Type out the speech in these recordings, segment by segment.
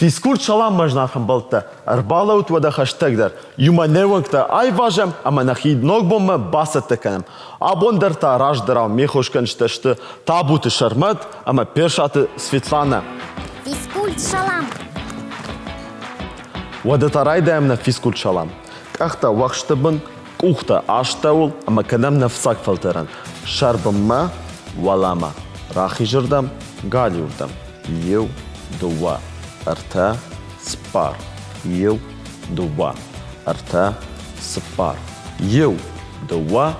Физкульт шалам мажнахам балта. Арбалаут вада хаштагдар. Юма невакта ай важам, ама нахид ног бомма басат таканам. Абондар та раждарам мехошкан шташты табуты шармат, ама першаты Светлана. Физкульт шалам. Вада тарайдаем на физкульт шалам. Кахта вахштабын, кухта аштаул, ама канам на всак фалтеран. Шарбамма валама. Рахи жырдам, галиурдам. Ев, дуа. Арта, спар. Ев, дуа. Арта, спар. Ев, дуа.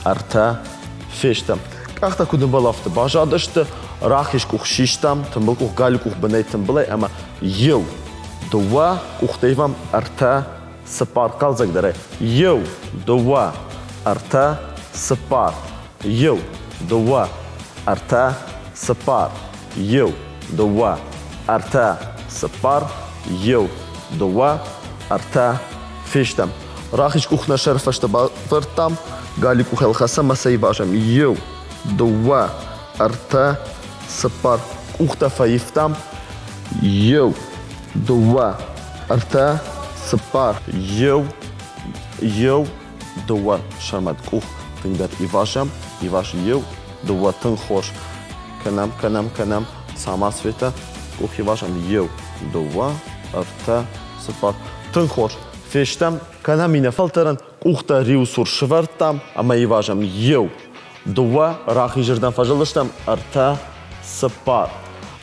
Арта, фештам. Кахта кудым балафты бажадышты, рахиш кух шиштам, тымбыл кух гали кух бынай тымбылай, ама ев, дуа, кухтайвам, арта, спар. Калзагдаре. Ев, дуа. Арта, спар. Ев, дуа. Арта, спар. Ев, дуа. Арта, спар. Ев, дуа. Арта, фештам. Рахиш кух на шерфашта бавыртам, гали кух елхаса масай важам. Ев, дуа. Арта, спар. Кухта фаифтам. Ев, дуа. Арта, спар. Ев, дуа. Шармат кух. Тыңдар и важам. И ваш ев, дуа тың хош. Канам. Сама света. Кух и важам. Ев, дуа. Арта, спар. Тың хош. Фештам. Канам и нафалтеран. Кухта риусур швартам. Ама и важам. Ев, дуа. Рахи жирдан фажалыштам. Арта, спар.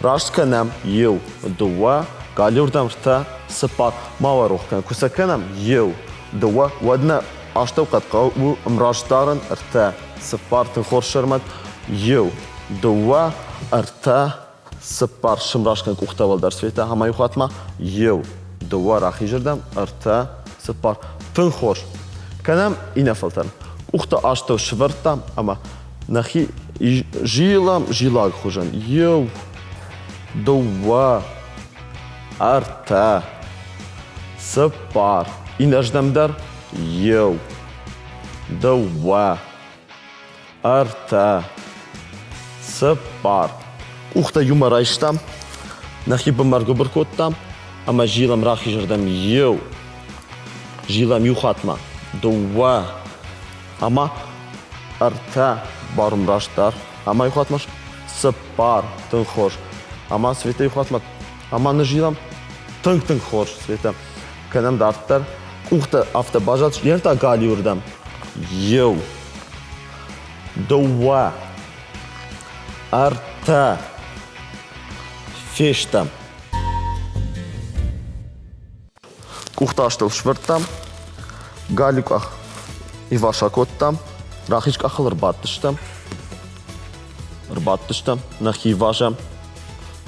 Рашт канам. Ев, дуа. Галюрдам арта, спар. Маварух кан. Куса канам. Ев, дуа. Вадна аштау катқау мраштаран. Арта, спар. Тың хош шармат. Ев, дуа. Арта, спар. Шымрашкан кухта валдар света. Хама юхатма. Ев, дуа. Рахи жирдам. Арта, спар. Тың хош. Канам и нафалтаран. Кухта аштау швартам. Ама нахи жилам жилаг хужан. Ев, дуа. Арта, спар. И наждамдар. Ев, дуа. Арта, спар. Ухта юмарайштам. Нахиба маргобыркоттам. Ама жилам рахи жирдам. Ев, жилам юхатма. Дуа. Ама арта барум раштар. Ама юхатмаш. Спар. Тың хош. Ама света юхатма. Ама на жилам. Тың хош света. Канам дарттар. Ухта автобажат. Ерта гали урдам. Ев, дуа. Арта, фештам. Кухта аштыл швыртам. Галиках и вашакоттам. Рахичка ахыл рбаттыштам. Нахи важам.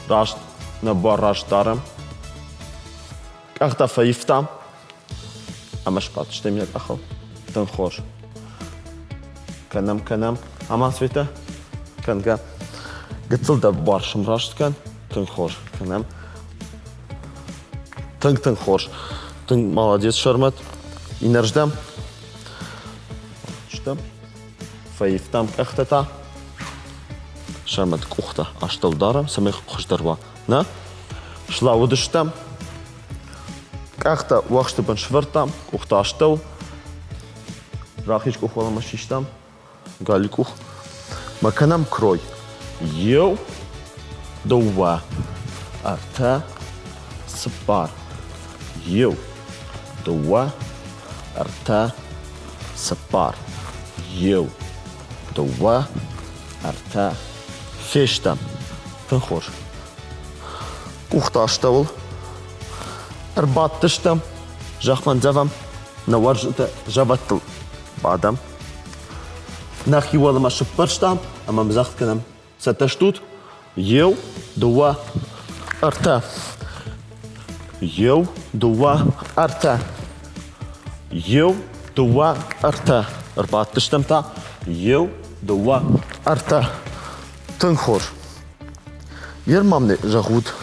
Рашт на бараштарам. Кахта фаифтам. Ама шпаттыштам як ахыл. Тын хош. Канам. Ама света. Канга. Гыцылда баршым рашткан. Тын хош. Канам. Тың хош. Тың молодец шармат. И нарждам. Штам. Фаифтам кахтата. Шармат кухта ашталдарам. Самих хошдарва. На. Шла удыштам. Кахта вахштабан швартам. Кухта аштал. Рахич кух валама шиштам. Гали кух. Маканам крой. Ев, дуа. Арта, спар. Ев, дуа. Арта, спар. Ев, дуа. Арта, фештам. Тын хош. Кухта аштавыл. Арбаттыштам. Жахман завам. Наваржыта жабаттыл. Бадам. Нахи валама шыппарштам. Ама мзахт канам. Саташтут. Ев, дуа. Арта. Ев, дуа. Арта. Ев, дуа. Арта. Арбаттыштам та. Ев, дуа. Арта. Тын хош. Ермамне жахут.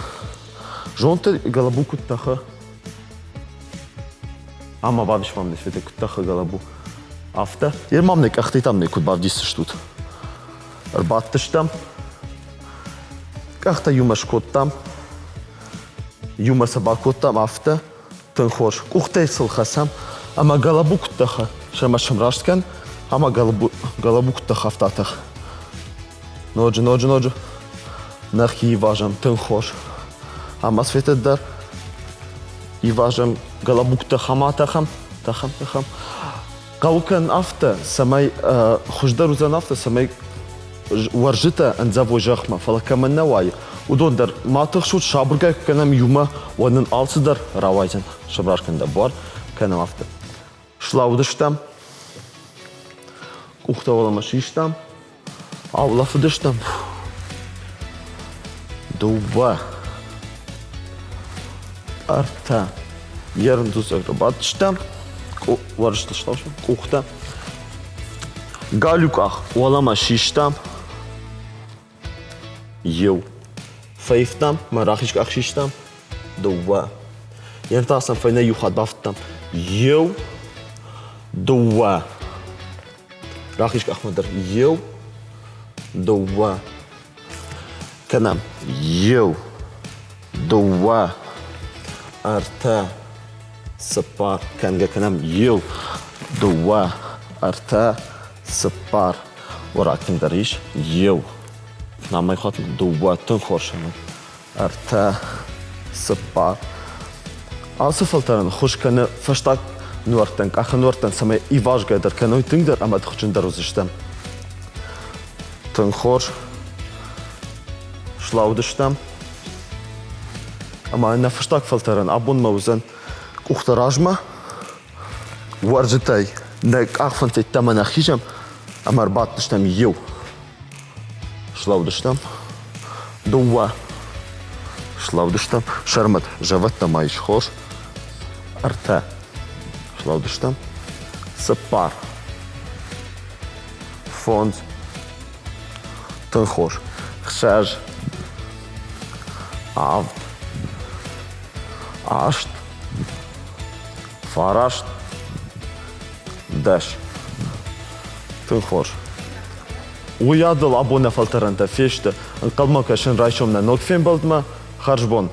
Жонты галабу куттаха. Ама бабиш мамне свете куттаха галабу. Афта. Ермамне кахтитамне кут бавдистыштут. Арбаттыштам. Кахта юмашкоттам. Юма собакоттам афта тынхош. Кухтейсыл хасам, ама галабуктаха. Шама шамрашткан, ама галабуктаха афтатах. Ноджу. Нахи важам тынхош. Ама светедар. И важам галабуктаха матахам. Тахам. Гаукан афта, самай хуждарузан афта, самай ورجتا انزافو جخمة فلكمن نواي ودون در ما تخشوت شابرقا كنم يوما ونن آلسدر روايزن شبراش كن دبار كنم افتا شلاودشتم كوختا ولا مشيشتم اولا فدشتم دوبا ارتا يرن دوز اقرباتشتم ورجتا شلاوشتم كوختا قالوك ولا مشيشتم يو فايفتم ما راخيش أخشيشتم دوا ينتاسم فينا يو خدافتم يو دوا راخيش أحمدر يو دوا كنام يو دوا أرتا سبار كان كنام يو دوا أرتا سبار وراكن دريش يو نعم يخاطر دوا تنخورشنا أرتا سبار أصفل ترى خوش كنا فشتاك نورتن أخ نورتن سمي إيواج قدر كانوا تقدر أما تخشن دروزشتم تنخور شلاودشتم أما أنا فشتاك فلترن أبون موزن كوختراجمة ورجتاي نك أخفن تتمنى خيجم أما رباطشتم يو شلاودشتم دوا شلاودشتم شرمت جوتنا مايش خوش أرتا شلاودشتم سبار فونز تنخوش خشاج عفد عشت فرشت داش تنخوش ويادل أبونا فلترنتا فيشت انقلمك عشان رايشومنا نوك فين بلدما خرجبون